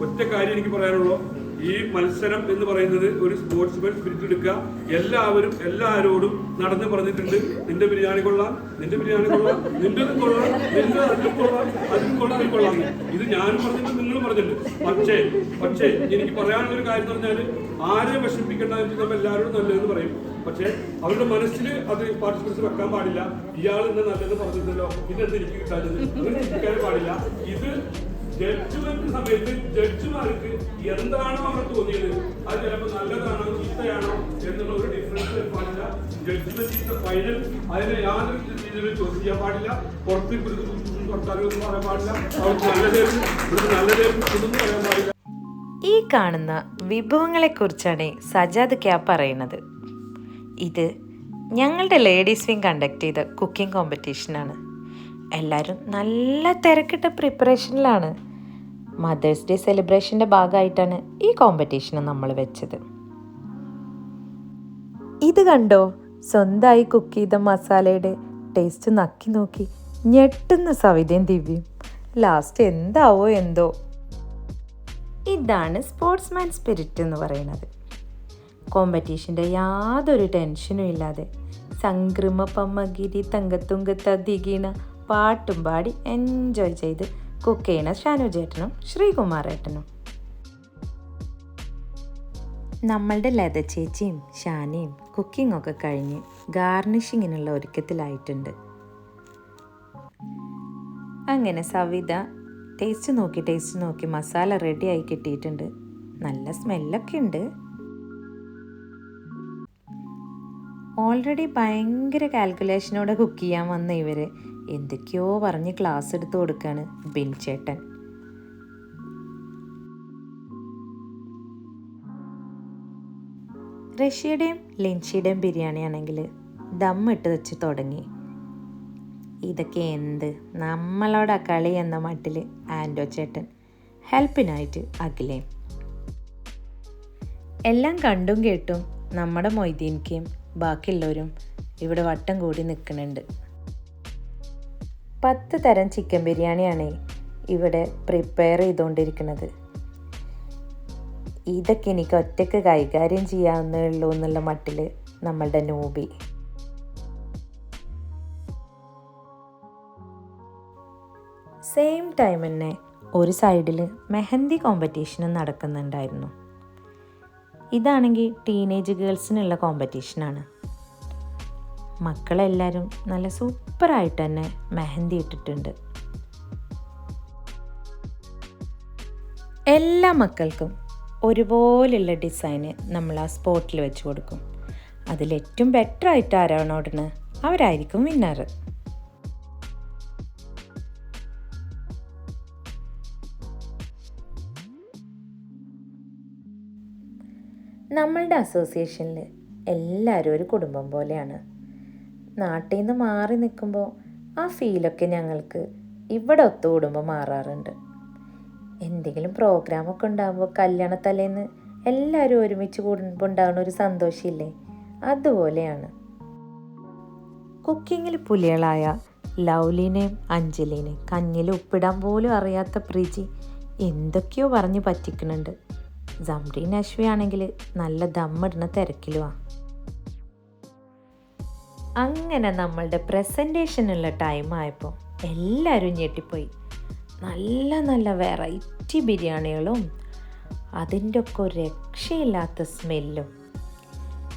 ഒറ്റ കാര്യം എനിക്ക് പറയാനുള്ളൂ. ഈ മത്സരം എന്ന് പറയുന്നത് ഒരു സ്പോർട്സ്മാൻ സ്പിരിറ്റ് എടുക്കുക. എല്ലാവരും എല്ലാവരോടും നടന്ന് പറഞ്ഞിട്ടുണ്ട്, നിന്റെ ബിരിയാണി കൊള്ളാം, നിന്റെ ബിരിയാണി കൊള്ളാം, നിന്റെതും കൊള്ളാം, നിന്റെ അതിലും കൊള്ളാം, അതിലും കൊള്ളാം, അതിൽ കൊള്ളാം. ഇത് ഞാനും പറഞ്ഞിട്ടുണ്ട്, നിങ്ങളും പറഞ്ഞിട്ടുണ്ട്. പക്ഷേ എനിക്ക് പറയാനുള്ള ഒരു കാര്യം എന്ന് പറഞ്ഞാൽ, ആരെ വിഷമിപ്പിക്കേണ്ടതെന്ന് നമ്മൾ എല്ലാവരോടും നല്ലതെന്ന് പറയും. പക്ഷേ അവരുടെ മനസ്സിൽ അത് പാർട്ടിസിപ്പൻസ് വെക്കാൻ പാടില്ല. ഇയാൾ ഇന്ന് നല്ലത് പറഞ്ഞിട്ടുണ്ടല്ലോ, പിന്നെ എന്ത് എനിക്ക് കിട്ടാത്തത്, അങ്ങനെ ചിന്തിക്കാൻ പാടില്ല. ഇത് ജഡ്ജ്മെന്റ് സമയത്ത് ജഡ്ജിമാർക്ക് എന്താണോ അവർ തോന്നിയത്, അത് ചിലപ്പോൾ നല്ലതാണോ ചീത്തയാണോ എന്നുള്ള ഒരു ഡിഫറൻസ് പാടില്ല. ജഡ്ജ്മെന്റ് ഫൈനൽ, അതിനെ യാതൊരു രീതിയിലും ചോദ്യം ചെയ്യാൻ പാടില്ല. പുറത്ത് സർക്കാരൊന്നും പറയാൻ പാടില്ല. അവർക്ക് നല്ലതായിരുന്നു ഇതൊന്നും പറയാൻ പാടില്ല. ഈ കാണുന്ന വിഭവങ്ങളെക്കുറിച്ചാണ് സജാദ് പറയുന്നത്. ഇത് ഞങ്ങളുടെ ലേഡീസ് വിങ് കണ്ടക്ട് ചെയ്ത കുക്കിംഗ് കോമ്പറ്റീഷനാണ്. എല്ലാവരും നല്ല തിരക്കിട്ട പ്രിപ്പറേഷനിലാണ്. മദേഴ്സ് ഡേ സെലിബ്രേഷൻ്റെ ഭാഗമായിട്ടാണ് ഈ കോമ്പറ്റീഷന് നമ്മൾ വെച്ചത്. ഇത് കണ്ടോ, സ്വന്തമായി കുക്ക് ചെയ്ത മസാലയുടെ ടേസ്റ്റ് നക്കി നോക്കി ഞെട്ടുന്ന സവിതയും ദിവ്യയും. ലാസ്റ്റ് എന്താവോ എന്തോ. ഇതാണ് സ്പോർട്സ്മാൻ സ്പിരിറ്റ് എന്ന് പറയുന്നത്. കോമ്പറ്റീഷൻ്റെ യാതൊരു ടെൻഷനും ഇല്ലാതെ സംക്രമ പമ്മഗിരി തങ്കത്തുങ്കത്ത ദിഗീണ പാട്ടും പാടി എൻജോയ് ചെയ്ത് കുക്ക് ചെയ്യണ ഷാനു ചേട്ടനും ശ്രീകുമാറേട്ടനും. നമ്മളുടെ ലത ചേച്ചിയും ഷാനയും കുക്കിംഗ് ഒക്കെ കഴിഞ്ഞ് ഗാർണിഷിങ്ങിനുള്ള ഒരുക്കത്തിലായിട്ടുണ്ട്. അങ്ങനെ സവിത ടേസ്റ്റ് നോക്കി മസാല റെഡിയായി കിട്ടിയിട്ടുണ്ട്. നല്ല സ്മെല്ലൊക്കെ ഉണ്ട്. ഓൾറെഡി ഭയങ്കര കാൽക്കുലേഷനോടെ കുക്ക് ചെയ്യാൻ വന്ന ഇവർ എന്തൊക്കെയോ പറഞ്ഞ് ക്ലാസ് എടുത്ത് കൊടുക്കുകയാണ് ബിൻചേട്ടൻ. റഷ്യയുടെയും ലിൻഷിയുടെയും ബിരിയാണി ആണെങ്കിൽ ദമ്മിട്ട് വെച്ച് തുടങ്ങി. ഇതൊക്കെ എന്ത് നമ്മളോടാ കളി എന്ന മട്ടിൽ ആൻഡോ ചേട്ടൻ, ഹെൽപ്പിനായിട്ട് അഖിലേയും. എല്ലാം കണ്ടും കേട്ടും നമ്മുടെ മൊയ്തീൻക്കയും ബാക്കിയുള്ളവരും ഇവിടെ വട്ടം കൂടി നിൽക്കുന്നുണ്ട്. 10 തരം ചിക്കൻ ബിരിയാണിയാണ് ഇവിടെ പ്രിപ്പയർ ചെയ്തുകൊണ്ടിരിക്കുന്നത്. ഇതൊക്കെ എനിക്ക് ഒറ്റയ്ക്ക് കൈകാര്യം ചെയ്യാവുന്നേ ഉള്ളൂ എന്നുള്ള മട്ടിൽ നമ്മളുടെ നൂബി. സെയിം ടൈം തന്നെ ഒരു സൈഡിൽ മെഹന്തി കോമ്പറ്റീഷനും നടക്കുന്നുണ്ടായിരുന്നു. ഇതാണെങ്കിൽ ടീനേജ് ഗേൾസിനുള്ള കോമ്പറ്റീഷനാണ്. മക്കളെല്ലാവരും നല്ല സൂപ്പറായിട്ട് തന്നെ മെഹന്തി ഇട്ടിട്ടുണ്ട്. എല്ലാ മക്കൾക്കും ഒരുപോലുള്ള ഡിസൈന് നമ്മൾ ആ സ്പോട്ടിൽ വെച്ച് കൊടുക്കും. അതിലേറ്റവും ബെറ്റർ ആയിട്ട് ആരാണോടന് അവരായിരിക്കും വിന്നർ. നമ്മളുടെ അസോസിയേഷനിൽ എല്ലാവരും ഒരു കുടുംബം പോലെയാണ്. നാട്ടിൽ നിന്ന് മാറി നിൽക്കുമ്പോൾ ആ ഫീലൊക്കെ ഞങ്ങൾക്ക് ഇവിടെ ഒത്തുകൂടുമ്പോൾ മാറാറുണ്ട്. എന്തെങ്കിലും പ്രോഗ്രാമൊക്കെ ഉണ്ടാകുമ്പോൾ കല്യാണത്തലേന്ന് എല്ലാവരും ഒരുമിച്ച് കൂടുമ്പോൾ ഉണ്ടാകുന്ന ഒരു സന്തോഷമില്ലേ, അതുപോലെയാണ്. കുക്കിങ്ങിൽ പുലികളായ ലൗലിനെയും അഞ്ജലിനെയും കഞ്ഞിൽ ഉപ്പിടാൻ പോലും അറിയാത്ത പ്രീജി എന്തൊക്കെയോ പറഞ്ഞ് പറ്റിക്കുന്നുണ്ട്. ജംറീൻ അശ്വി ആണെങ്കിൽ നല്ല ദമ്മിടുന്ന തിരക്കിലുമാണ്. അങ്ങനെ നമ്മളുടെ പ്രസൻറ്റേഷനുള്ള ടൈം ആയപ്പോൾ എല്ലാവരും ഞെട്ടിപ്പോയി. നല്ല നല്ല വെറൈറ്റി ബിരിയാണികളും അതിൻ്റെ ഒക്കെ ഒരു രക്ഷയില്ലാത്ത സ്മെല്ലും.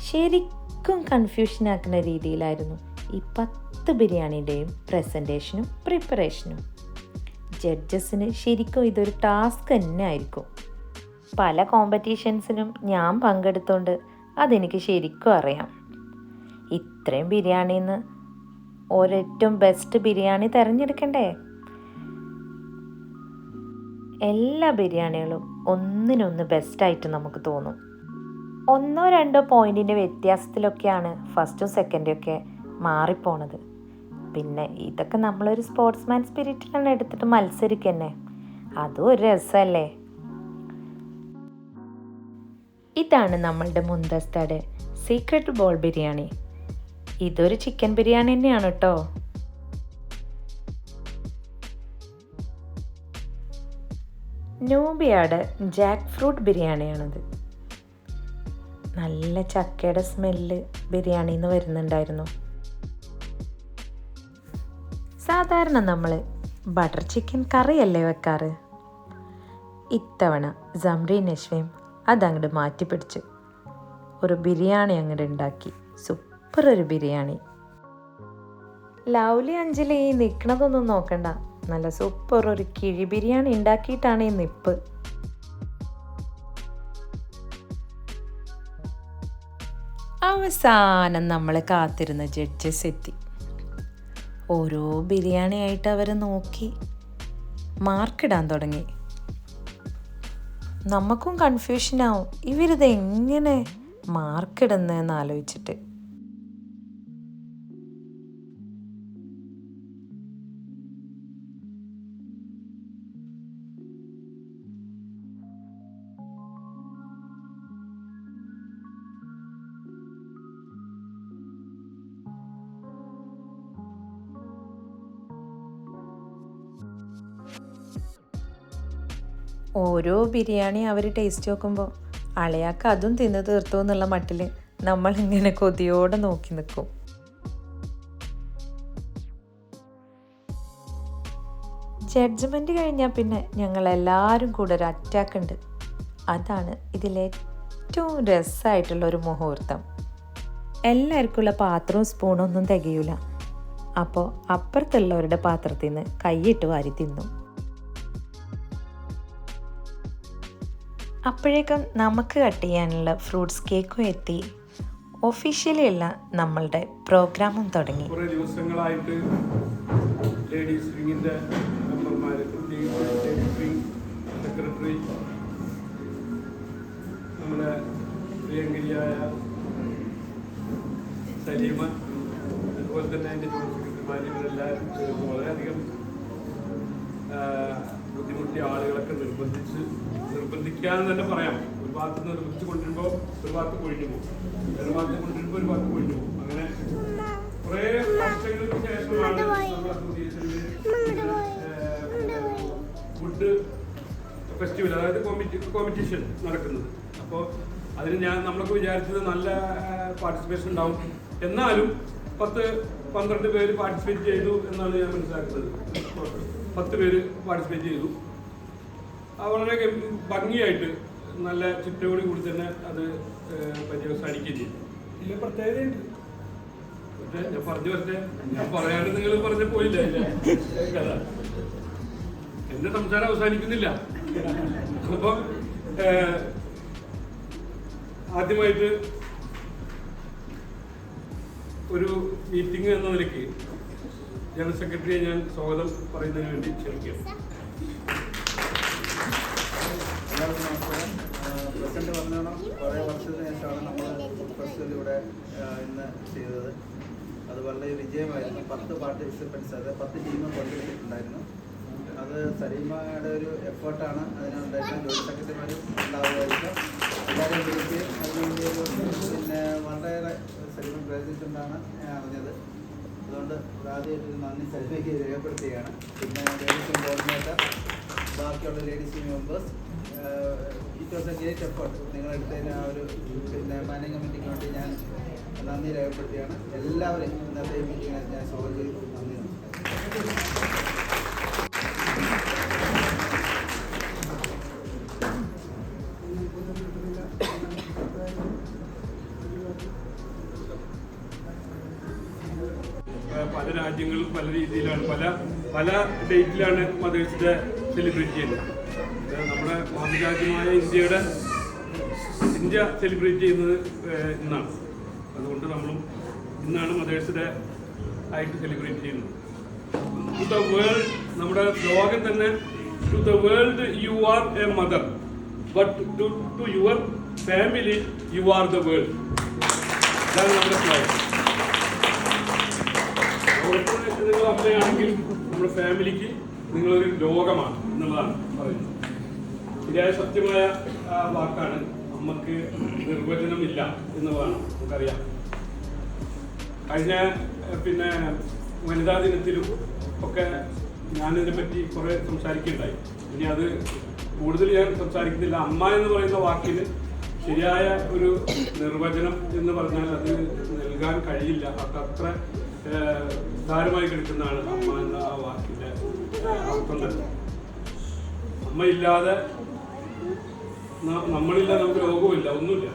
ശരിക്കും കൺഫ്യൂഷനാക്കുന്ന രീതിയിലായിരുന്നു ഈ 10 ബിരിയാണിയുടെയും പ്രസൻറ്റേഷനും പ്രിപ്പറേഷനും. ജഡ്ജസിന് ശരിക്കും ഇതൊരു ടാസ്ക് തന്നെ ആയിരിക്കും. പല കോമ്പറ്റീഷൻസിനും ഞാൻ പങ്കെടുത്തോണ്ട് അതെനിക്ക് ശരിക്കും അറിയാം. ഇത്രയും ബിരിയാണിയിൽ നിന്ന് ഒരേറ്റവും ബെസ്റ്റ് ബിരിയാണി തിരഞ്ഞെടുക്കണ്ടേ? എല്ലാ ബിരിയാണികളും ഒന്നിനൊന്ന് ബെസ്റ്റായിട്ട് നമുക്ക് തോന്നും. 1-2 പോയിൻറ്റിൻ്റെ വ്യത്യാസത്തിലൊക്കെയാണ് ഫസ്റ്റും സെക്കൻഡും ഒക്കെ മാറിപ്പോണത്. പിന്നെ ഇതൊക്കെ നമ്മളൊരു സ്പോർട്സ്മാൻ സ്പിരിറ്റിലാണ് എടുത്തിട്ട് മത്സരിക്കന്നെ, അതും ഒരു രസമല്ലേ. ഇതാണ് നമ്മളുടെ മുന്തസ്തയുടെ സീക്രട്ട് ബോൾ ബിരിയാണി. ഇതൊരു ചിക്കൻ ബിരിയാണി തന്നെയാണ് കേട്ടോ. നൂബിയാടെ ജാക്ക് ഫ്രൂട്ട് ബിരിയാണിയാണത്. നല്ല ചക്കയുടെ സ്മെല്ല് ബിരിയാണിയിൽ നിന്ന് വരുന്നുണ്ടായിരുന്നു. സാധാരണ നമ്മൾ ബട്ടർ ചിക്കൻ കറിയല്ലേ വെക്കാറ്. ഇത്തവണ സംരീൻ നശ്വയും അതങ്ങോട്ട് മാറ്റിപ്പിടിച്ചു ഒരു ബിരിയാണി അങ്ങോട്ട് ഉണ്ടാക്കി. സൂപ്പർ ഒരു ബിരിയാണി. ലൗലി അഞ്ജലി ഈ നിൽക്കണതൊന്നും നോക്കണ്ട, നല്ല സൂപ്പർ ഒരു കിഴി ബിരിയാണി ഉണ്ടാക്കിയിട്ടാണ് ഈ നിപ്പ്. അവസാനം നമ്മൾ കാത്തിരുന്ന ജഡ്ജസ് എത്തി. ഓരോ ബിരിയാണിയായിട്ട് അവർ നോക്കി മാർക്കിടാൻ തുടങ്ങി. നമുക്കും കൺഫ്യൂഷനാവും ഇവരിത് എങ്ങനെ മാർക്കിടുന്നതെന്ന് ആലോചിച്ചിട്ട്. ഓരോ ബിരിയാണി അവർ ടേസ്റ്റ് നോക്കുമ്പോൾ അളയാക്ക് അതും തിന്ന് തീർത്തു എന്നുള്ള മട്ടിൽ നമ്മളിങ്ങനെ കൊതിയോടെ നോക്കി നിൽക്കും. ജഡ്ജ്മെൻറ്റ് കഴിഞ്ഞാൽ പിന്നെ ഞങ്ങളെല്ലാവരും കൂടെ ഒരു അറ്റാക്ക് ഉണ്ട്. അതാണ് ഇതിലേറ്റവും രസമായിട്ടുള്ള ഒരു മുഹൂർത്തം. എല്ലാവർക്കുള്ള പാത്രവും സ്പൂണൊന്നും തികയൂല. അപ്പോൾ അപ്പുറത്തുള്ളവരുടെ പാത്രത്തിൽ നിന്ന് കൈയിട്ട് വാരി തിന്നു. അപ്പോഴേക്കും നമുക്ക് കട്ട് ചെയ്യാനുള്ള ഫ്രൂട്ട്സ് കേക്കും എത്തി. ഒഫീഷ്യലി അല്ല, നമ്മളുടെ പ്രോഗ്രാമും തുടങ്ങി. കുറേ ദിവസങ്ങളായിട്ട് ലേഡീസ് വിങ്ങിൻ്റെ മെമ്പർമാർ, സെക്രട്ടറി, നമ്മുടെ പ്രിയങ്കരിയായ സലീമ, അതുപോലെ തന്നെ എൻ്റെ ജോലി സെക്രട്ടറിമാർ, ഇവരെല്ലാവരും വളരെയധികം ബുദ്ധിമുട്ടിയ ആളുകളൊക്കെ നിർബന്ധിക്കാന്ന് തന്നെ പറയാം. ഒരു ഭാഗത്ത് നിർബന്ധിച്ച് കൊണ്ടിരുമ്പോൾ ഒരു ഭാഗത്ത് കൊഴിഞ്ഞു പോകും, ഒരു ഭാഗത്ത് കൊണ്ടിരുമ്പോൾ ഒരു ഭാഗത്ത് കൊഴിഞ്ഞു പോകും. അങ്ങനെ കുറേ വർഷങ്ങൾക്ക് ശേഷമാണ് നമ്മുടെ അസോസിയേഷനിൽ ഫുഡ് ഫെസ്റ്റിവൽ, അതായത് കോമ്പറ്റീഷൻ നടക്കുന്നത്. അപ്പോൾ അതിന് നമ്മളൊക്കെ വിചാരിച്ചത് നല്ല പാർട്ടിസിപ്പേഷൻ ഉണ്ടാവും. എന്നാലും 10-12 പേര് പാർട്ടിസിപ്പേറ്റ് ചെയ്തു എന്നാണ് ഞാൻ മനസ്സിലാക്കുന്നത്. 10 പേര് പാർട്ടിസിപ്പേറ്റ് ചെയ്തു. വളരെ ഭംഗിയായിട്ട് നല്ല ചിട്ടയോട് കൂടി തന്നെ അത് പര്യവസാനിക്കുകയും ചെയ്തു. ഇതിൽ പ്രത്യേകതയുണ്ട്. പക്ഷേ ഞാൻ പറഞ്ഞു വരട്ടെ, ഞാൻ പറയാണ്ട് നിങ്ങൾ പറഞ്ഞ പോയില്ല കഥ. എന്റെ സംസാരം അവസാനിക്കുന്നില്ല. അപ്പം ആദ്യമായിട്ട് ഒരു മീറ്റിംഗ് എന്ന നിലയ്ക്ക് ജനറൽ സെക്രട്ടറിയെ ഞാൻ സ്വാഗതം പറയുന്നതിന് വേണ്ടി ക്ഷണിക്കുകയാണ്. പ്രസിഡന്റ് പറഞ്ഞോണം, കുറേ വർഷത്തിന് ശേഷമാണ് നമ്മൾ ഫെസ്റ്റിവൽ ഇവിടെ ഇന്ന് ചെയ്തത്. അത് വളരെ വിജയമായിരുന്നു. 10 പാർട്ടിസിപ്പൻസ്, അത് 10 ടീമും പങ്കെടുത്തിട്ടുണ്ടായിരുന്നു. അത് സലീമയുടെ ഒരു എഫേർട്ടാണ് അതിനുണ്ടായിരുന്നത്. ജോലി സെക്രട്ടറിമാരും ഉണ്ടാവുമായിരിക്കും. എല്ലാവരെയും വിളിക്കുകയും അതിനുവേണ്ടി പിന്നെ വളരെയേറെ സലീമ പ്രയത്നിച്ചുകൊണ്ടാണ് ഞാൻ അറിഞ്ഞത്. അതുകൊണ്ട് ആദ്യമായിട്ടൊരു നന്ദി സലീമയ്ക്ക് രേഖപ്പെടുത്തുകയാണ്. പിന്നെ ലേഡീസ് കോർഡിനേറ്റർ, ബാക്കിയുള്ള ladies members, it was a great effort. നിങ്ങളെടുത്തതിന് ആ ഒരു പിന്നെ മാനേജിംഗ് കമ്മിറ്റിക്ക് വേണ്ടി ഞാൻ നന്ദി രേഖപ്പെടുത്തുകയാണ്. എല്ലാവരെയും ഇന്നത്തെ മീറ്റിങ്ങിനെ ഞാൻ സ്വാഗതം ചെയ്തു. നന്ദി. പല രാജ്യങ്ങളും പല രീതിയിലാണ്, പല ഡേറ്റിലാണ് മദേഴ്സ് ഡേ സെലിബ്രേറ്റ് ചെയ്യുന്നത്. നമ്മുടെ മാതൃരാജ്യമായ ഇന്ത്യ സെലിബ്രേറ്റ് ചെയ്യുന്നത് ഇന്നാണ്. അതുകൊണ്ട് നമ്മളും ഇന്നാണ് മദേഴ്സ് ഡേ ആയിട്ട് സെലിബ്രേറ്റ് ചെയ്യുന്നത്. ടു ദ വേൾഡ്, നമ്മുടെ ലോകം തന്നെ, to the world you are a mother, but to your family you are the world. ഇതാണ് നമ്മുടെ സ്ലോഗൻ. നിങ്ങൾ അമ്മയാണെങ്കിൽ നമ്മുടെ ഫാമിലിക്ക് നിങ്ങളൊരു ലോകമാണ് എന്നുള്ളതാണ് പറയുന്നത്. ശരിയായ സത്യമായ വാക്കാണ്. അമ്മക്ക് നിർവചനമില്ല എന്നുള്ളതാണ് നമുക്കറിയാം. കഴിഞ്ഞ പിന്നെ വനിതാ ദിനത്തിലും ഒക്കെ ഞാനിതിനെ പറ്റി കുറേ സംസാരിക്കുകയുണ്ടായി. ഇനി അത് കൂടുതൽ ഞാൻ സംസാരിക്കുന്നില്ല. അമ്മ എന്ന് പറയുന്ന വാക്കിന് ശരിയായ ഒരു നിർവചനം എന്ന് പറഞ്ഞാൽ അത് നൽകാൻ കഴിയില്ല. അത്ര നിസ്സാരമായി കിടക്കുന്നതാണ് അമ്മ എന്ന ആ വാക്കിന്റെ അർത്ഥം തന്നെ. അമ്മയില്ലാതെ നമ്മളില്ല, നമുക്ക് രോഗവുമില്ല, ഒന്നുമില്ല.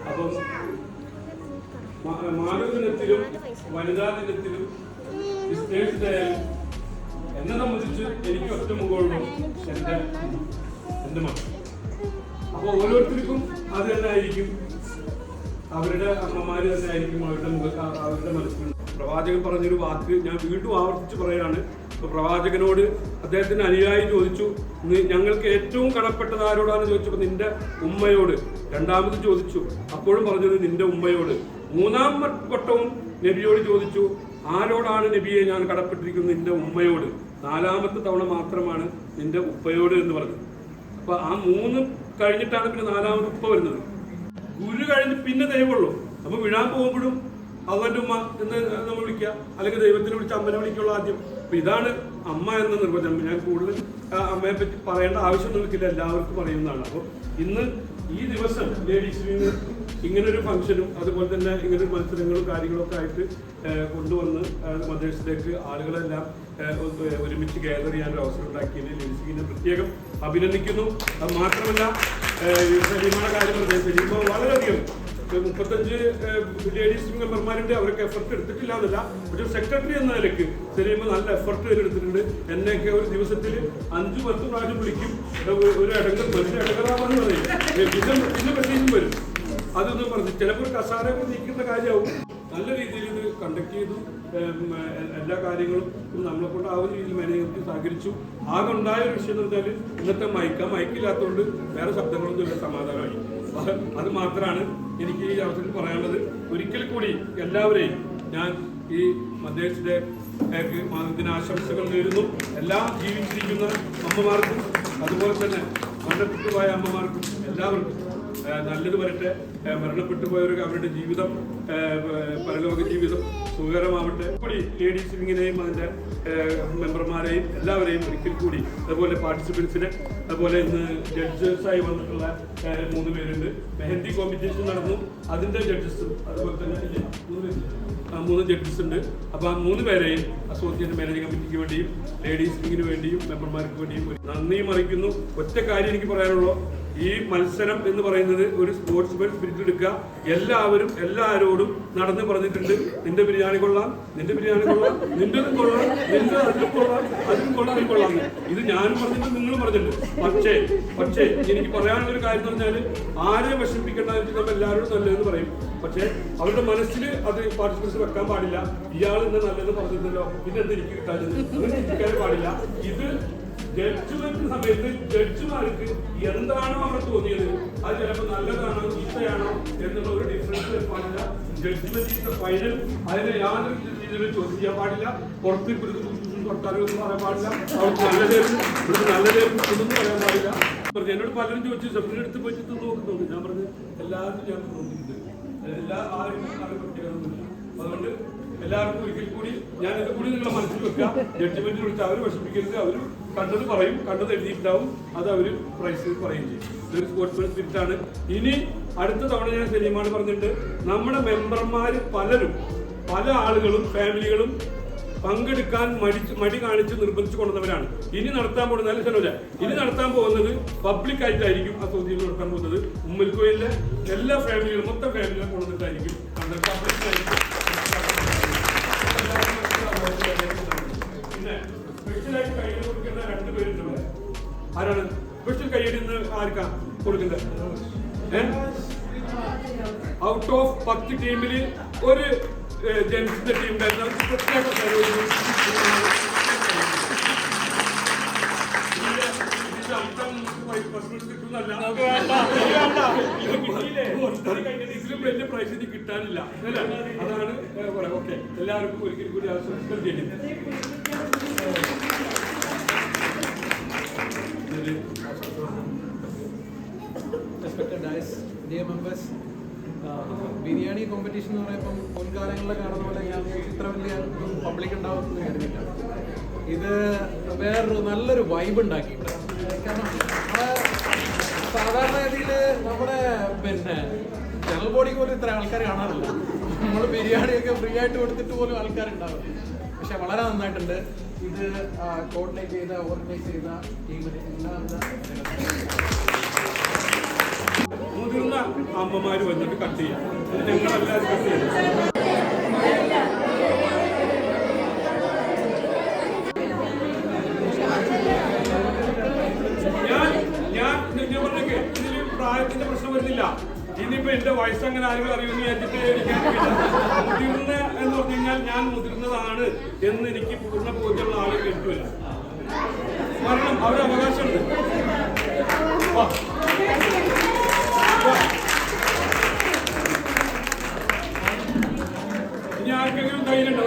അപ്പം മാനവ ദിനത്തിലും വനിതാ ദിനത്തിലും ക്രിസ്ത്യൻസ് ഡേയിലും എന്നെ സംബന്ധിച്ച് എനിക്ക് ഒറ്റ മുഖമുള്ളൂ എൻ്റെ മക്കൾ. അപ്പോൾ ഓരോരുത്തർക്കും അത് തന്നെ ആയിരിക്കും, അവരുടെ അമ്മമാര് തന്നെ ആയിരിക്കും അവരുടെ മനസ്സിൽ. പ്രവാചകൻ പറഞ്ഞൊരു വാക്ക് ഞാൻ വീണ്ടും ആവർത്തിച്ച് പറയുകയാണ്. ഇപ്പൊ പ്രവാചകനോട് അദ്ദേഹത്തിന് അനുയായി ചോദിച്ചു, ഞങ്ങൾക്ക് ഏറ്റവും കടപ്പെട്ടത് ആരോടാണെന്ന് ചോദിച്ചപ്പോൾ നിന്റെ ഉമ്മയോട്. രണ്ടാമത് ചോദിച്ചു, അപ്പോഴും പറഞ്ഞത് നിന്റെ ഉമ്മയോട്. മൂന്നാം വട്ടവും നബിയോട് ചോദിച്ചു, ആരോടാണ് നബിയെ ഞാൻ കടപ്പെട്ടിരിക്കുന്നത്? നിന്റെ ഉമ്മയോട്. നാലാമത്തെ തവണ മാത്രമാണ് നിന്റെ ഉപ്പയോട് എന്ന് പറഞ്ഞത്. അപ്പൊ ആ 3 കഴിഞ്ഞിട്ടാണ് പിന്നെ നാലാമത് ഉപ്പ വരുന്നത്. ഗുരു കഴിഞ്ഞ് പിന്നെ ദൈവമുള്ളൂ. നമ്മൾ വീഴാൻ പോകുമ്പോഴും അവന്റെ ഉമ്മ എന്ന് നമ്മൾ വിളിക്കുക, അല്ലെങ്കിൽ ദൈവത്തിനെ വിളിച്ച് അമ്മനെ വിളിക്കുള്ളൂ ആദ്യം. അപ്പൊ ഇതാണ് അമ്മ എന്ന നിർവചനം. ഞാൻ കൂടുതൽ അമ്മയെ പറ്റി പറയേണ്ട ആവശ്യമൊന്നും എനിക്കില്ല, എല്ലാവർക്കും അറിയുന്നതാണ്. അപ്പോൾ ഇന്ന് ഈ ദിവസം ലേഡീസ് ഇങ്ങനൊരു ഫംഗ്ഷനും അതുപോലെ തന്നെ ഇങ്ങനൊരു മത്സരങ്ങളും കാര്യങ്ങളൊക്കെ ആയിട്ട് കൊണ്ടുവന്ന് മദേഴ്സിലേക്ക് ആളുകളെല്ലാം ഒരുമിച്ച് ഗ്യാദർ ചെയ്യാനൊരു അവസരം ഉണ്ടാക്കിയതിൽ ലേഡീസിനെ പ്രത്യേകം അഭിനന്ദിക്കുന്നു. അത് മാത്രമല്ല സലീമയുടെ കാര്യം പറഞ്ഞത്, സലീമ വളരെയധികം 35 ലേഡീസ് മെമ്പർമാരുണ്ട്, അവർക്ക് എഫർട്ട് എടുത്തിട്ടില്ല എന്നല്ല, പക്ഷെ സെക്രട്ടറി എന്ന നിലയ്ക്ക് സലീമ നല്ല എഫർട്ട് എടുത്തിട്ടുണ്ട്. എന്നെയൊക്കെ ഒരു ദിവസത്തിൽ 5-10 പ്രാവശ്യം വിളിക്കും, ഒരു ഇടങ്ങറാമെന്ന് പറയും, പിന്നെ പ്രത്യേകം വരും. അതൊന്നും പറഞ്ഞു ചിലപ്പോൾ കസാരകൾ നീക്കുന്ന കാര്യമാവും. നല്ല രീതിയിൽ ഇത് കണ്ടക്ട് ചെയ്തു. എല്ലാ കാര്യങ്ങളും നമ്മളെ കൊണ്ട് ആ ഒരു രീതിയിൽ മാനേജ്മെന്റ് സഹകരിച്ചു. ആകെ ഉണ്ടായ ഒരു വിഷയം എന്ന് പറഞ്ഞാൽ ഇന്നത്തെ മൈക്കില്ലാത്തതുകൊണ്ട് വേറെ ശബ്ദങ്ങളൊന്നും ഇല്ല, സമാധാനമായി. അത് മാത്രമാണ് എനിക്ക് ഈ അവസരത്തിൽ പറയാനുള്ളത്. ഒരിക്കൽ കൂടി എല്ലാവരെയും ഞാൻ ഈ മദേഴ്സ് ഡേ ദിനാശംസകൾ നേരുന്നു. എല്ലാ ജീവിച്ചിരിക്കുന്ന അമ്മമാർക്കും അതുപോലെ തന്നെ മരണപ്പെട്ടു പോയ അമ്മമാർക്കും എല്ലാവർക്കും നല്ലത് വരട്ടെ. മരണപ്പെട്ടു പോയവർക്ക് അവരുടെ ജീവിതം, പരലോക ജീവിതം സുഖകരമാവട്ടെ. കൂടി ലേഡീസ് വിങ്ങിനെയും അതിൻ്റെ മെമ്പർമാരെയും എല്ലാവരെയും ഒരിക്കൽ കൂടി, അതുപോലെ പാർട്ടിസിപ്പൻസിനെ, അതുപോലെ ഇന്ന് ജഡ്ജസായി വന്നിട്ടുള്ള 3 പേരുണ്ട്. മെഹന്തി കോമ്പറ്റീഷൻ നടന്നു, അതിൻ്റെ ജഡ്ജസും അതുപോലെ തന്നെ 3 ജഡ്ജസ് ഉണ്ട്. അപ്പോൾ ആ 3 പേരെയും അസോസിയേഷൻ മാനേജിംഗ് കമ്മിറ്റിക്ക് വേണ്ടിയും ലേഡീസ് വിങ്ങിന് വേണ്ടിയും മെമ്പർമാർക്ക് വേണ്ടിയും നന്ദിയും അറിയിക്കുന്നു. ഒറ്റ കാര്യം എനിക്ക് പറയാനുള്ളൂ, ഈ മത്സരം എന്ന് പറയുന്നത് ഒരു സ്പോർട്സ്മാൻ സ്പിരിറ്റ് എടുക്കുക. എല്ലാവരും എല്ലാവരോടും നടന്ന് പറഞ്ഞിട്ടുണ്ട്, നിന്റെ ബിരിയാണി കൊള്ളാം, നിന്റെ ബിരിയാണി കൊള്ളാം, നിന്റെതും കൊള്ളാം, നിന്റെ അതിലും കൊള്ളാം, അതിലും കൊള്ളാം, അതിലും കൊള്ളാം. ഇത് ഞാനും പറഞ്ഞിട്ടുണ്ട്, നിങ്ങളും പറഞ്ഞിട്ടുണ്ട്. പക്ഷേ എനിക്ക് പറയാനുള്ളൊരു കാര്യം എന്ന് പറഞ്ഞാൽ, ആരെയും വിഷമിപ്പിക്കേണ്ടതെന്ന് വെച്ചാൽ നമ്മൾ എല്ലാവരോടും നല്ലതെന്ന് പറയും. പക്ഷേ അവരുടെ മനസ്സിൽ അത് പാർട്ടിസിപ്പൻസ് വെക്കാൻ പാടില്ല. ഇയാൾ ഇന്ന് നല്ലതെന്ന് പറഞ്ഞിട്ടുണ്ടല്ലോ, പിന്നെ എന്ത് എനിക്ക് കിട്ടാൻ ചിന്തിക്കാൻ പാടില്ല. ഇത് ജഡ്ജ്മെന്റ് സമയത്ത് ജഡ്ജിമാർക്ക് എന്താണോ അവർ തോന്നിയത് അത് ചിലപ്പോൾ നല്ലതാണോ ചീത്തയാണോ എന്നുള്ള ഒരു ഡിഫറൻസ് പാടില്ല. ജഡ്ജ്മെന്റ് ഫൈനൽ, അതിനെ യാതൊരു രീതിയിലും ചോദ്യം ചെയ്യാൻ പാടില്ല. പുറത്ത് പുറത്താരൊന്നും പറയാൻ പാടില്ല. അവർക്ക് നല്ലതായിരുന്നു ഒന്നും പറയാൻ പാടില്ല. എന്നോട് പലരും ചോദിച്ചു, സെപ്റ്റംബർ എടുത്ത് പോയിട്ട് നോക്കുന്നുണ്ട്. ഞാൻ പറഞ്ഞു എല്ലാവരും ഞാൻ നോക്കിയിട്ടുണ്ട്, ആരും പ്രത്യേകതയൊന്നുമില്ല. അതുകൊണ്ട് എല്ലാവർക്കും ഒരിക്കൽ കൂടി ഞാൻ ഇത് കൂടി നിങ്ങളെ മനസ്സിൽ വെക്കുക. ജഡ്ജ്മെന്റിൽ വിളിച്ച് അവർ വിഷമിക്കരുത്. അവർ കണ്ടത് പറയും, കണ്ടത് എഴുതിയിട്ടുണ്ടാവും, അത് അവർ പ്രൈസ് പറയുകയും ചെയ്യും. ഇതൊരു സ്പോർട്സ്മാൻ സ്പിരിറ്റാണ്. ഇനി അടുത്ത തവണ ഞാൻ സലീമാണ് പറഞ്ഞിട്ടുണ്ട്, നമ്മുടെ മെമ്പർമാർ പല ആളുകളും ഫാമിലികളും പങ്കെടുക്കാൻ മടി കാണിച്ച് നിർബന്ധിച്ചു കൊണ്ടുവന്നവരാണ്. ഇനി നടത്താൻ പോകുന്നത് ഇനി നടത്താൻ പോകുന്നത് പബ്ലിക് ആയിട്ടായിരിക്കും. അസോസിയേഷൻ നടത്താൻ പോകുന്നത് ഉമ്മൽക്കോയിലെ എല്ലാ ഫാമിലികളും മൊത്തം ഫാമിലികളും കൊണ്ടുവന്നിട്ടായിരിക്കും. പിന്നെ സ്പെഷ്യലായിട്ട് കയ്യിൽ കൊടുക്കുന്ന 2 പേരുണ്ട്. ആരാണ് സ്പെഷ്യൽ കയ്യടി ആർക്കാ കൊടുക്കുന്നത്? ഔട്ട് ഓഫ് 10 ടീമിൽ ഒരു ജെൻസിന്റെ ടീം ഉണ്ടായിരുന്നു. ഇതിലും വലിയ പ്രൈസ് ഇനി കിട്ടാനില്ല. അതാണ് പറയാം. ഓക്കെ, എല്ലാവർക്കും ഒരിക്കൽ കൂടി ആശംസകൾ ചെയ്യുന്നു. Respected guys, dear members, biryani competition എന്ന് പറയുമ്പം മുൻകാലങ്ങളിൽ കാണുന്ന പോലെ ഞാൻ ഇത്ര വലിയ പബ്ലിക് ഉണ്ടാവുമെന്ന് കരുതിയില്ല. ഇത് വേറൊരു നല്ലൊരു വൈബ് ഉണ്ടാക്കി ഇവിടെ. കാരണം സാധാരണഗതിയിൽ നമ്മുടെ ജനറൽ ബോഡിക്ക് പോലും ഇത്ര ആൾക്കാർ കാണാറില്ല. നമ്മൾ ബിരിയാണിയൊക്കെ ഫ്രീ ആയിട്ട് കൊടുത്തിട്ട് പോലും ആൾക്കാരുണ്ടാവും. പക്ഷെ വളരെ നന്നായിട്ടുണ്ട്. ഇത് കോർഡിനേറ്റ് ചെയ്ത ഓർഗനൈസ് ചെയ്ത ടീമിന് എല്ലാവിധ മുതിർന്ന അമ്മമാര് വന്നിട്ട് കട്ട് ചെയ്യാം. ഞങ്ങളെല്ലാവരും കട്ട് ചെയ്യാം. ഞാൻ പറഞ്ഞേക്ക് ഇതില് പ്രായത്തിന്റെ പ്രശ്നം വരുന്നില്ല. ഇനിയിപ്പോ എന്റെ വയസ്സ് അങ്ങനെ ആരും അറിയുമെന്ന് വിചാരിച്ചിട്ട് മുതിർന്ന എന്ന് പറഞ്ഞു കഴിഞ്ഞാൽ ഞാൻ മുതിർന്നതാണ് എന്ന് എനിക്ക് പൂർണ്ണ ബോധ്യമുള്ള ആളുകൾ കിട്ടില്ല. കാരണം അവരുടെ അവകാശമുണ്ട്. ഇനി ആർക്കെങ്കിലും ധൈര്യം ഉണ്ടോ?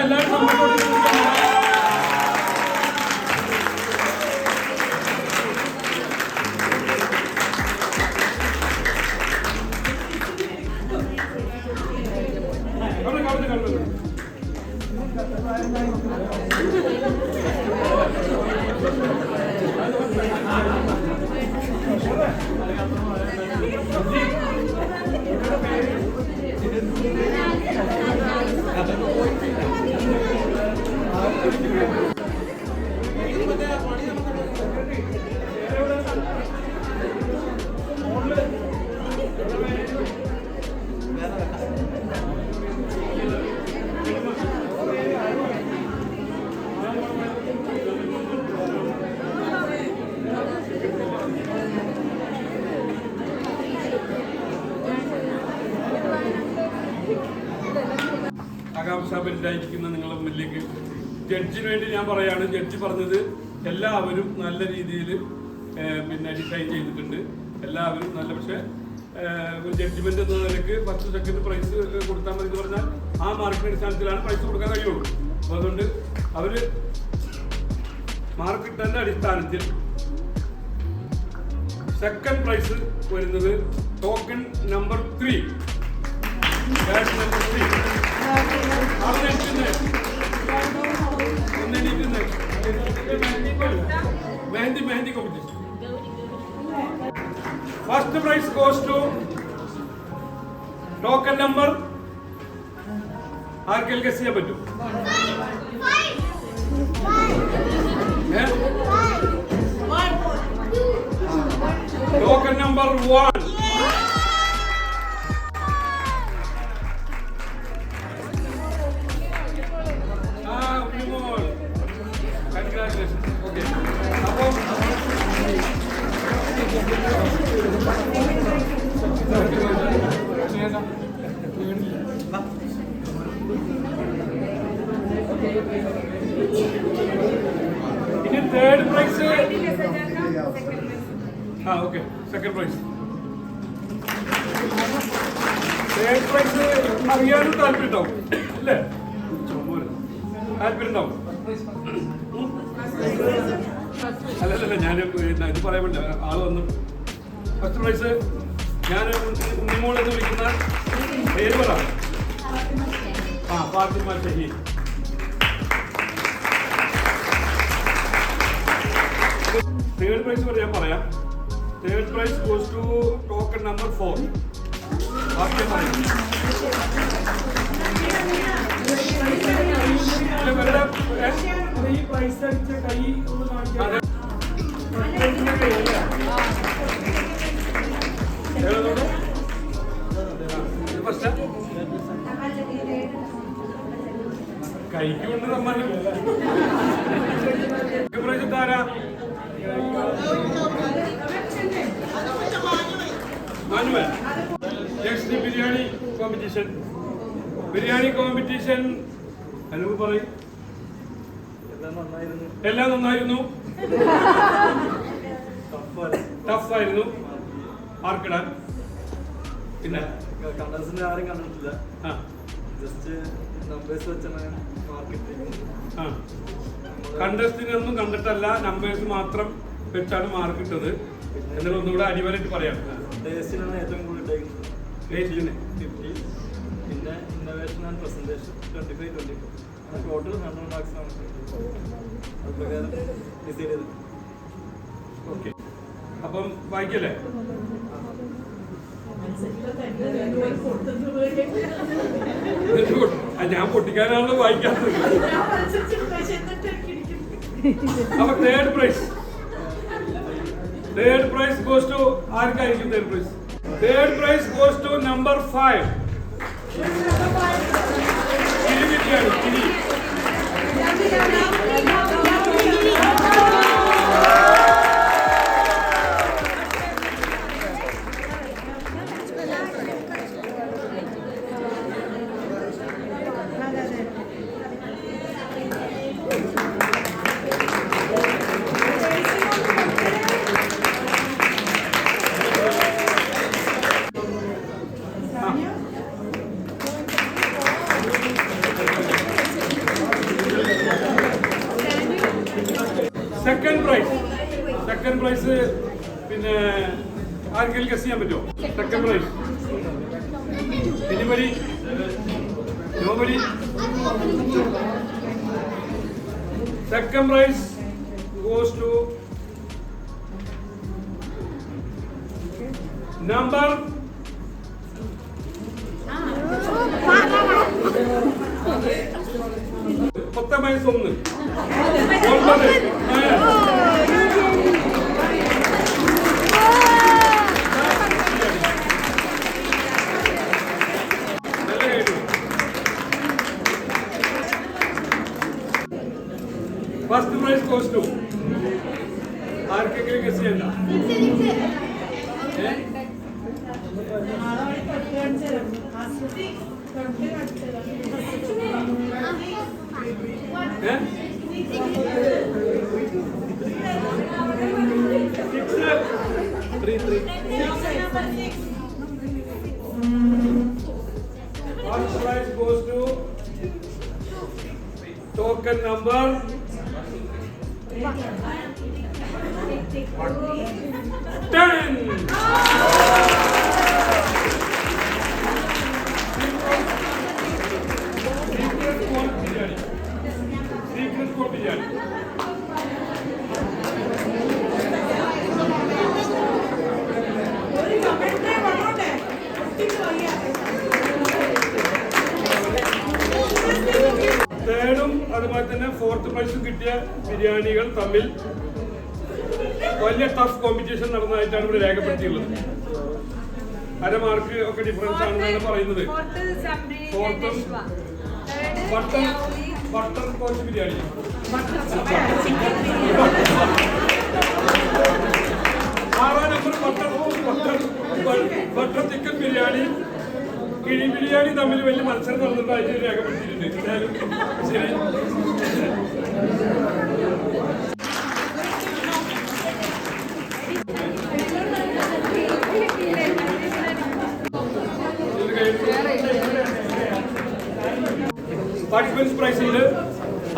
എല്ലാവരും ആകാംക്ഷാഭരിതായിരിക്കുന്ന നിങ്ങളുടെ മുന്നിലേക്ക് ജഡ്ജിന് വേണ്ടി ഞാൻ പറയാണ്. ജഡ്ജി പറഞ്ഞത് എല്ലാവരും നല്ല രീതിയിൽ ഡിസൈൻ ചെയ്തിട്ടുണ്ട്. എല്ലാവരും നല്ല, പക്ഷേ ഒരു ജഡ്ജ്മെന്റ് എന്ന നിലയ്ക്ക് ഫസ്റ്റ് സെക്കൻഡ് പ്രൈസ് കൊടുത്താൽ മതി എന്ന് പറഞ്ഞാൽ ആ മാർക്കിന്റെ അടിസ്ഥാനത്തിലാണ് പ്രൈസ് കൊടുക്കാൻ കഴിയുള്ളൂ. അപ്പോൾ അതുകൊണ്ട് അവര് മാർക്കിന്റെ അടിസ്ഥാനത്തിൽ സെക്കൻഡ് പ്രൈസ് വരുന്നത് token number 3. Mehndi competition. First prize goes to token number. आर्केल कैसे है बच्चों? Token number 1. ഇനി third prize. Okay, second prize. Third prize അറിയാനും താല്പര്യം ഉണ്ടാവും അല്ലേ? താല്പര്യം ഉണ്ടാവും. അല്ലല്ല, ഞാൻ ഇത് പറയാൻ വേണ്ട ആള് വന്നു. ഫസ്റ്റ് പ്രൈസ് ഞാൻ ഉണ്ണിമോളെന്ന് വിളിക്കുന്ന പേര് പറ. ഫാത്തിമ ഷഹീദ്. തേർഡ് പ്രൈസ് ഞാൻ പറയാം. Third prize goes to token number 4. ഈ പ്രൈസ് അടിച്ച കൈ ഒന്ന് കാണിക്കാം. കൈക്ക് കൊണ്ട് സമ്മാനം. പ്രൈസ് ആരാ? Manuel. Next biryani competition. Biryani competition അനുഭവ പറയും. എല്ലാം നന്നായിരുന്നു. ടഫായിരുന്നു മാർക്കിടാൻ. പിന്നെ കണ്ടൻസിനെ ആരും കണ്ടിട്ടില്ല. ജസ്റ്റ് നമ്പേഴ്സ് വെച്ചാണ് മാർക്കറ്റ്. കണ്ടസ്റ്റിനൊന്നും കണ്ടിട്ടല്ല, നമ്പേഴ്സ് മാത്രം വെച്ചാണ് മാർക്ക് ഇട്ടത്. എന്നാലും ഒന്നുകൂടെ അടിവരായിട്ട് പറയാം. ടേസ്റ്റിനാണ് ഏറ്റവും കൂടുതൽ ടേസ്റ്റിന് 50, പിന്നെ innovation and presentation 25-24. Total 100 marks ആണ് അത് പ്രകാരം ഡിസൈഡ് ചെയ്തത്. ഓക്കെ, അപ്പം വായിക്കല്ലേ? ഞാൻ പൊട്ടിക്കാനാണല്ലോ വായിക്കാത്തത്. അപ്പൊ തേർഡ് പ്രൈസ് ഗോസ് ടു ആർക്കായിരിക്കും? Third prize goes to number 5. Kiri. Second prize പിന്നെ ആർക്കെങ്കിലും ഗസ് ചെയ്യാൻ പറ്റുമോ? Second prize anybody? Nobody? Second prize goes to number 10-1. 9. First prize goes to ആർക്കെങ്കിലും ഗസ് ചെയ്യണ്ട? First prize goes to token number 10. Secret code biryani. തേർഡും അതുപോലെ തന്നെ fourth പ്രൈസും കിട്ടിയ ബിരിയാണികൾ തമ്മിൽ വലിയ ടഫ് കോമ്പറ്റീഷൻ നടന്നതായിട്ടാണ് ഇവിടെ രേഖപ്പെടുത്തിയുള്ളത്. അരമാർക്ക് ഒക്കെ ഡിഫറൻസ് ആണെന്നാണ് പറയുന്നത്. ഫോർത്തും ബട്ടർ കോച്ച് ബിരിയാണി, ആറാം നമ്പർ ബട്ടർ ചിക്കൻ ബിരിയാണി, കിഴി ബിരിയാണി തമ്മിൽ വലിയ മത്സരം നടന്നതായിട്ട് രേഖപ്പെടുത്തിയിട്ടുണ്ട്. എന്തായാലും ശരി. പാർട്ടിസിപ്പൻസ് പ്രൈസ് ഉണ്ട്.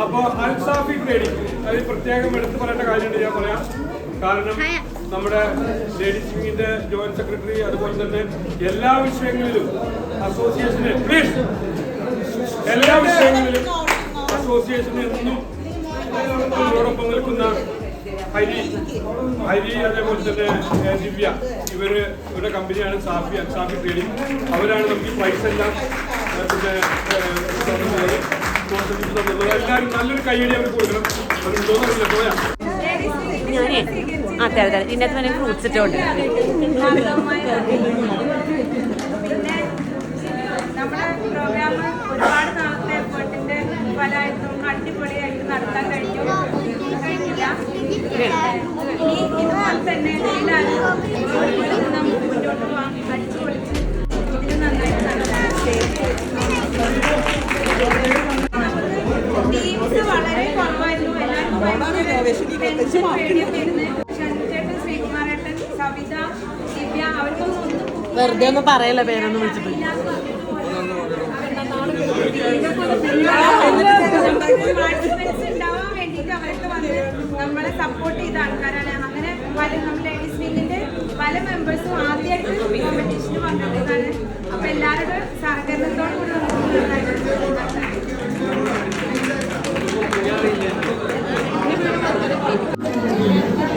അപ്പോൾ അൽസാഫി ട്രേഡിംഗ് അത് പ്രത്യേകം എടുത്ത് പറയേണ്ട കാര്യമുണ്ട്, ഞാൻ പറയാം. കാരണം നമ്മുടെ ലേഡീസ് വിങ്ങിന്റെ ജോയിന്റ് സെക്രട്ടറി, അതുപോലെ തന്നെ എല്ലാ വിഷയങ്ങളിലും അസോസിയേഷന് എല്ലാ വിഷയങ്ങളിലും അസോസിയേഷന് എന്നും ഇതിനോടൊപ്പം നിൽക്കുന്ന ഹരി, അതേപോലെ തന്നെ ദിവ്യ, ഇവരുടെ കമ്പനിയാണ് അൽസാഫി ട്രേഡിംഗ്. അവരാണ് നമുക്ക് പ്രൈസ് എല്ലാം പിന്നെ എല്ലാവരും നല്ലൊരു കൈയടി അവർ കൊടുക്കണം. അതുണ്ടോന്നറിയില്ല. പോയാ ഞാനേ അതെ ഇതിനകത്ത് വേണമെങ്കിൽ ഫ്രൂട്ട്സ് ഇട്ടുണ്ട്. നമ്മുടെ പ്രോഗ്രാം ഒരുപാട് നാളത്തെ എഫേർട്ടിന്റെ ഫലമായിട്ടും അടിപൊളിയായിട്ട് നടത്താൻ കഴിഞ്ഞില്ല. ഇതുപോലെ തന്നെ എല്ലാവരും നമുക്ക് മുന്നോട്ട് പോകാം. അടിച്ചു പൊളിച്ച് ഇതിന് നന്നായിട്ട് നടത്താൻ ടീംസ് വളരെ കുറവായിരുന്നു. എല്ലാവർക്കും ഷൺചേട്ടൻ, ശ്രീകുമാരേട്ടൻ, സവിത, ദിവ്യ, അവർക്കൊന്നും വെറുതെ ഒന്നും പറയല്ല പേരൊന്നും വിളിച്ചിട്ട്. പാർട്ടിസിപ്പൻസ് ഉണ്ടാവാൻ വേണ്ടിയിട്ട് അവരൊക്കെ വന്ന് നമ്മളെ സപ്പോർട്ട് ചെയ്ത ആൾക്കാരാണ്. അങ്ങനെ പല നമ്മൾ ലേഡീസ് വിങ്ങിന്റെ പല മെമ്പേഴ്സും ആദ്യമായിട്ട് കോമ്പറ്റീഷന് വന്നിട്ടുള്ളതാണ്. അപ്പൊ എല്ലാവരുടെ സഹകരണത്തോടു കൂടി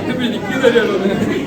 നമുക്ക് എനിക്ക് തരുമല്ലോ